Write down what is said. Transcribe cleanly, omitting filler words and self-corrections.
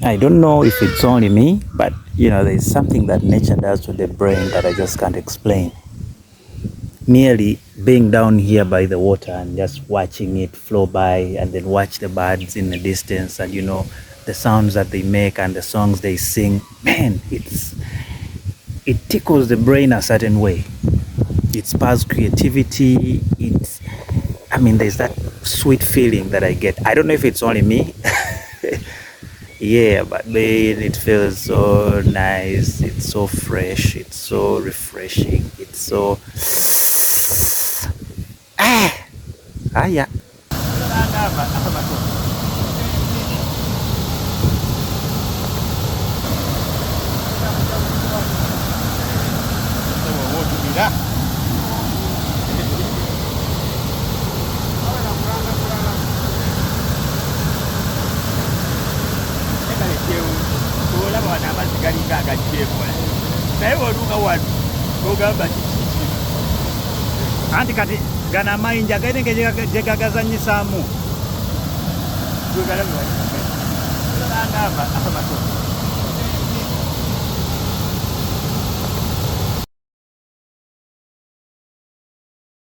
I don't know if it's only me, but there's something that nature does to the brain that I just can't explain. Merely being down here by the water and just watching it flow by, and then watch the birds in the distance, and the sounds that they make and the songs they sing, man, it tickles the brain a certain way. It sparks creativity. There's that sweet feeling that I get. I don't know if it's only me. Yeah, but man, it feels so nice. It's so fresh. It's so refreshing. It's so ah yeah. Anti kati gana mayinja gaitenge jegagazanyisaamu gwegalaba